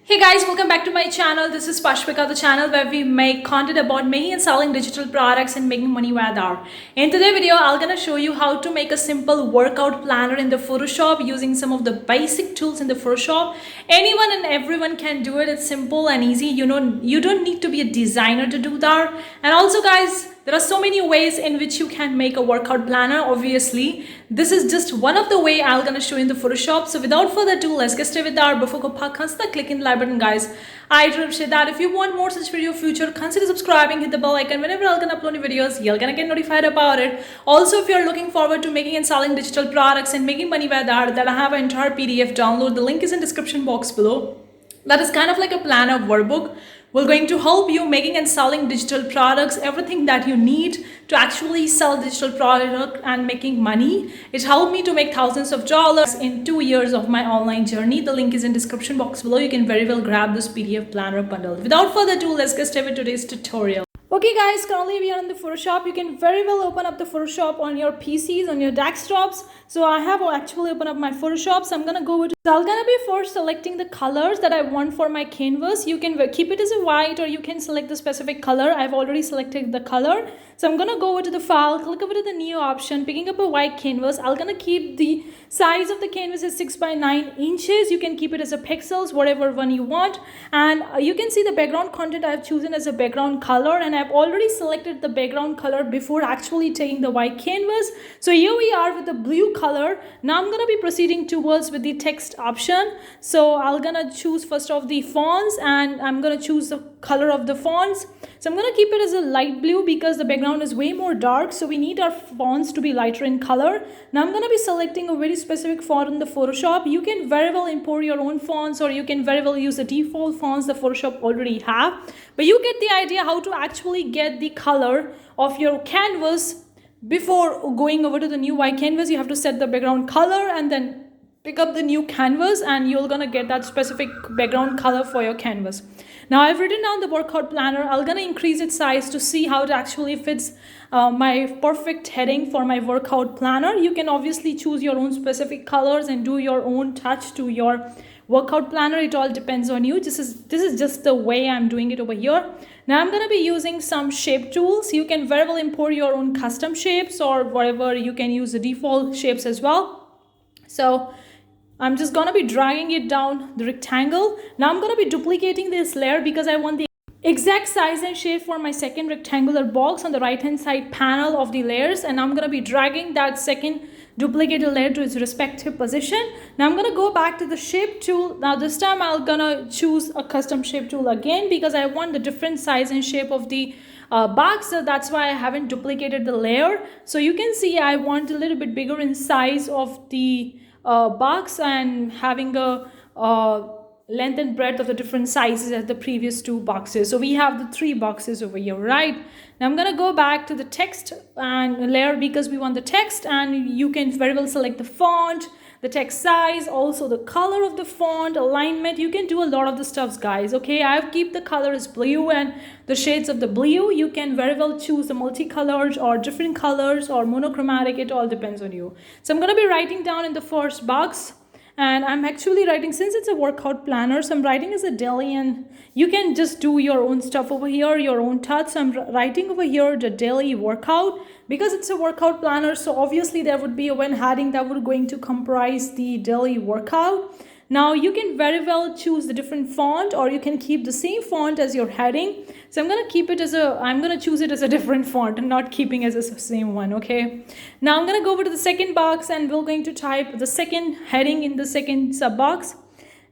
Hey guys, welcome back to my channel. This is Pashpika, the channel where we make content about making and selling digital products and making money with that. In today's video, I'm gonna show you how to make a simple workout planner in the Photoshop using some of the basic tools in the Photoshop. Anyone and everyone can do it. It's simple and easy. You don't need to be a designer to do that. And also, guys, there are so many ways in which you can make a workout planner. Obviously, this is just one of the way I'm gonna show in the Photoshop. So without further ado, let's get started with our before go consider clicking the like button, guys. I do appreciate that. If you want more such video future, consider subscribing, hit the bell icon. Whenever I'm gonna upload new videos, you're gonna get notified about it. Also, if you're looking forward to making and selling digital products and making money with that I have an entire PDF download. The link is in description box below. That is kind of like a planner workbook. We're going to help you making and selling digital products, everything that you need to actually sell digital product and making money. It helped me to make thousands of dollars in 2 years of my online journey. The link is in description box below. You can very well grab this PDF planner bundle. Without further ado, let's get started with today's tutorial. Okay guys, currently we are in the Photoshop. You can very well open up the Photoshop on your PCs, on your desktops. So I have actually opened up my Photoshop. So I'm gonna go to, so I'm gonna be first selecting the colors that I want for my canvas. You can keep it as a white or you can select the specific color. I've already selected the color. So I'm gonna go over to the file, click over to the new option, picking up a white canvas. I'm gonna keep the size of the canvas as 6 by 9 inches. You can keep it as a pixels, whatever one you want. And you can see the background content I've chosen as a background color, and I've already selected the background color before actually taking the white canvas. So here we are with the blue color. Now I'm gonna be proceeding towards with the text option. So I'm gonna choose first of the fonts, and I'm gonna choose the color of the fonts. So I'm gonna keep it as a light blue because the background is way more dark, so we need our fonts to be lighter in color. Now I'm gonna be selecting a very specific font in the Photoshop. You can very well import your own fonts, or you can very well use the default fonts the Photoshop already have. But you get the idea how to actually get the color of your canvas. Before going over to the new white canvas, you have to set the background color and then pick up the new canvas, and you're gonna get that specific background color for your canvas. Now I've written down the workout planner. I'm gonna increase its size to see how it actually fits my perfect heading for my workout planner. You can obviously choose your own specific colors and do your own touch to your workout planner. It all depends on you. This is just the way I'm doing it over here. Now I'm gonna be using some shape tools. You can very well import your own custom shapes or whatever. You can use the default shapes as well. So I'm just gonna be dragging it down the rectangle. Now I'm gonna be duplicating this layer because I want the exact size and shape for my second rectangular box on the right hand side panel of the layers, and I'm gonna be dragging that second duplicated layer to its respective position. Now I'm gonna go back to the shape tool. Now this time I'm gonna choose a custom shape tool again because I want the different size and shape of the box, so that's why I haven't duplicated the layer. So you can see I want a little bit bigger in size of the box and having a length and breadth of the different sizes as the previous two boxes. So we have the 3 boxes over here, right? Now I'm gonna go back to the text and layer because we want the text, and you can very well select the font, the text size, also the color of the font, alignment. You can do a lot of the stuffs, guys. Okay, I've keep the color as blue and the shades of the blue. You can very well choose the multicolors or different colors or monochromatic. It all depends on you. So I'm gonna be writing down in the first box, and I'm actually writing, since it's a workout planner, so I'm writing as a daily, and you can just do your own stuff over here, your own touch. So I'm writing over here the daily workout because it's a workout planner. So obviously there would be one heading that would going to comprise the daily workout. Now you can very well choose the different font, or you can keep the same font as your heading. So I'm gonna keep it as I'm gonna choose it as a different font and not keeping as the same one. Okay. Now I'm gonna go over to the second box, and we're going to type the second heading in the second sub box.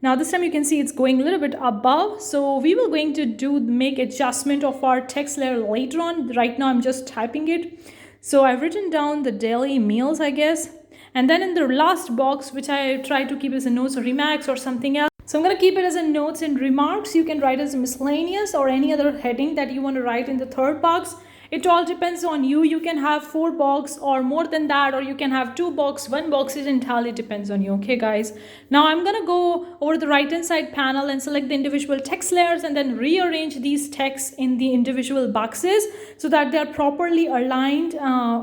Now this time you can see it's going a little bit above. So we will going to make adjustment of our text layer later on. Right now I'm just typing it. So I've written down the daily meals, I guess. And then in the last box, which I try to keep as a notes or remarks or something else. So I'm going to keep it as a notes and remarks. You can write as a miscellaneous or any other heading that you want to write in the third box. It all depends on you. You can have 4 box or more than that, or you can have 2 box, 1 box. It entirely depends on you. Okay guys, now I'm gonna go over the right hand side panel and select the individual text layers and then rearrange these texts in the individual boxes so that they are properly aligned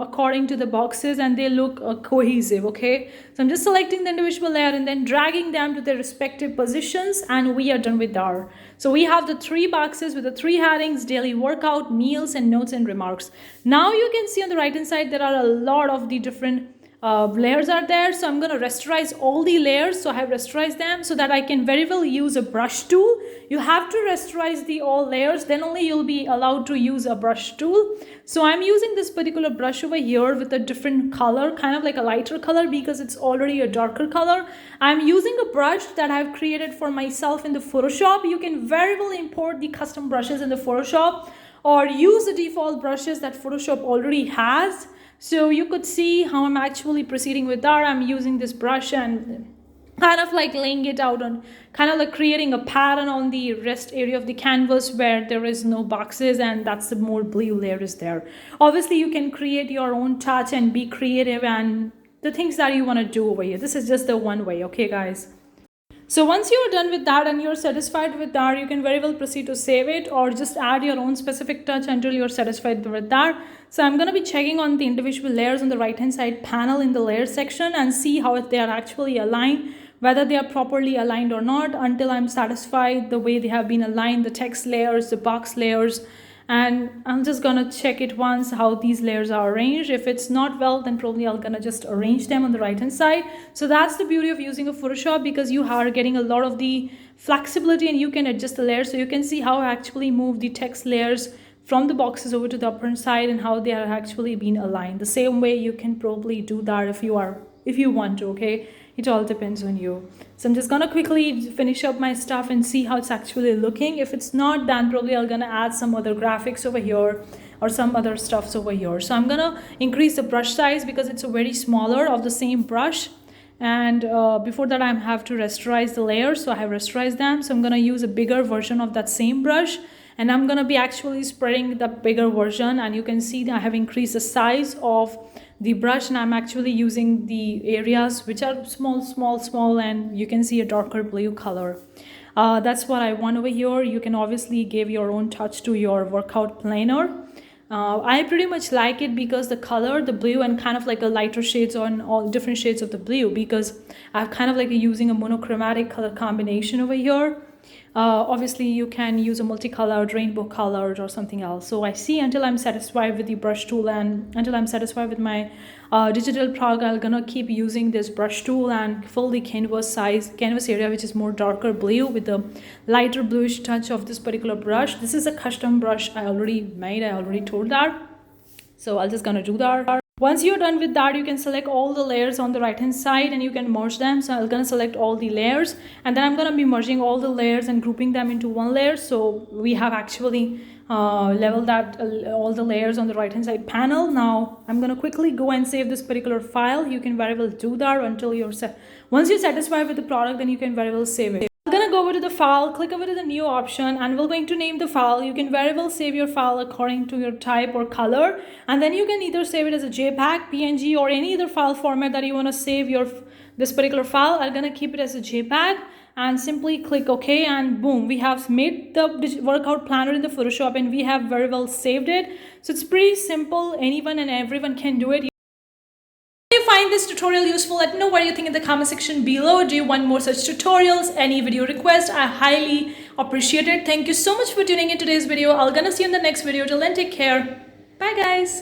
according to the boxes and they look cohesive. Okay, so I'm just selecting the individual layer and then dragging them to their respective positions, and we are done with our. So we have the 3 boxes with the 3 headings: daily workout, meals, and notes and remarks. Now you can see on the right hand side there are a lot of the different layers are there. So I'm going to rasterize all the layers. So I have rasterized them so that I can very well use a brush tool. You have to rasterize the all layers, then only you'll be allowed to use a brush tool. So I'm using this particular brush over here with a different color, kind of like a lighter color because it's already a darker color. I'm using a brush that I've created for myself in the Photoshop. You can very well import the custom brushes in the Photoshop or use the default brushes that Photoshop already has. So you could see how I'm actually proceeding with that. I'm using this brush and kind of like laying it out on, kind of like creating a pattern on the rest area of the canvas where there is no boxes, and that's the more blue layer is there. Obviously you can create your own touch and be creative and the things that you want to do over here. This is just the one way. Okay guys, so once you're done with that and you're satisfied with that, you can very well proceed to save it or just add your own specific touch until you're satisfied with that. So I'm going to be checking on the individual layers on the right hand side panel in the layer section and see how they are actually aligned, whether they are properly aligned or not, until I'm satisfied the way they have been aligned, the text layers, the box layers. And I'm just gonna check it once how these layers are arranged. If it's not well, then probably I'm gonna just arrange them on the right hand side. So that's the beauty of using a Photoshop, because you are getting a lot of the flexibility and you can adjust the layers. So you can see how I actually move the text layers from the boxes over to the upper side and how they are actually being aligned. The same way you can probably do that if you want to. Okay, it all depends on you. So I'm just gonna quickly finish up my stuff and see how it's actually looking. If it's not done, probably I'm gonna add some other graphics over here or some other stuffs over here. So I'm gonna increase the brush size because it's a very smaller of the same brush. And before that I have to rasterize the layers, so I have rasterized them. So I'm gonna use a bigger version of that same brush, and I'm gonna be actually spreading the bigger version, and you can see that I have increased the size of the brush and I'm actually using the areas which are small, and you can see a darker blue color. That's what I want over here. You can obviously give your own touch to your workout planner. I pretty much like it because the color, the blue, and kind of like a lighter shades on all different shades of the blue, because I'm kind of like using a monochromatic color combination over here. Obviously you can use a multicolored, rainbow colored or something else. So I see until I'm satisfied with the brush tool and until I'm satisfied with my digital product, I'm gonna keep using this brush tool and fill the canvas area which is more darker blue with the lighter bluish touch of this particular brush. This is a custom brush I already made, I already told that. So I'm just gonna do that. Once you're done with that, you can select all the layers on the right hand side and you can merge them. So I'm going to select all the layers, and then I'm going to be merging all the layers and grouping them into one layer. So we have actually leveled that all the layers on the right hand side panel. Now I'm going to quickly go and save this particular file. You can very well do that until you're once you're satisfied with the product, then you can very well save it. I'm gonna go over to the file, click over to the new option, and we're going to name the file. You can very well save your file according to your type or color, and then you can either save it as a JPEG, PNG, or any other file format that you want to save this particular file. I'm gonna keep it as a JPEG and simply click OK, and boom, we have made the workout planner in the Photoshop and we have very well saved it. So it's pretty simple. Anyone and everyone can do it. If you find this tutorial useful, let me know what you think in the comment section below. Do you want more such tutorials? Any video requests? I highly appreciate it. Thank you so much for tuning in today's video. I'm gonna see you in the next video. Till then, take care. Bye guys.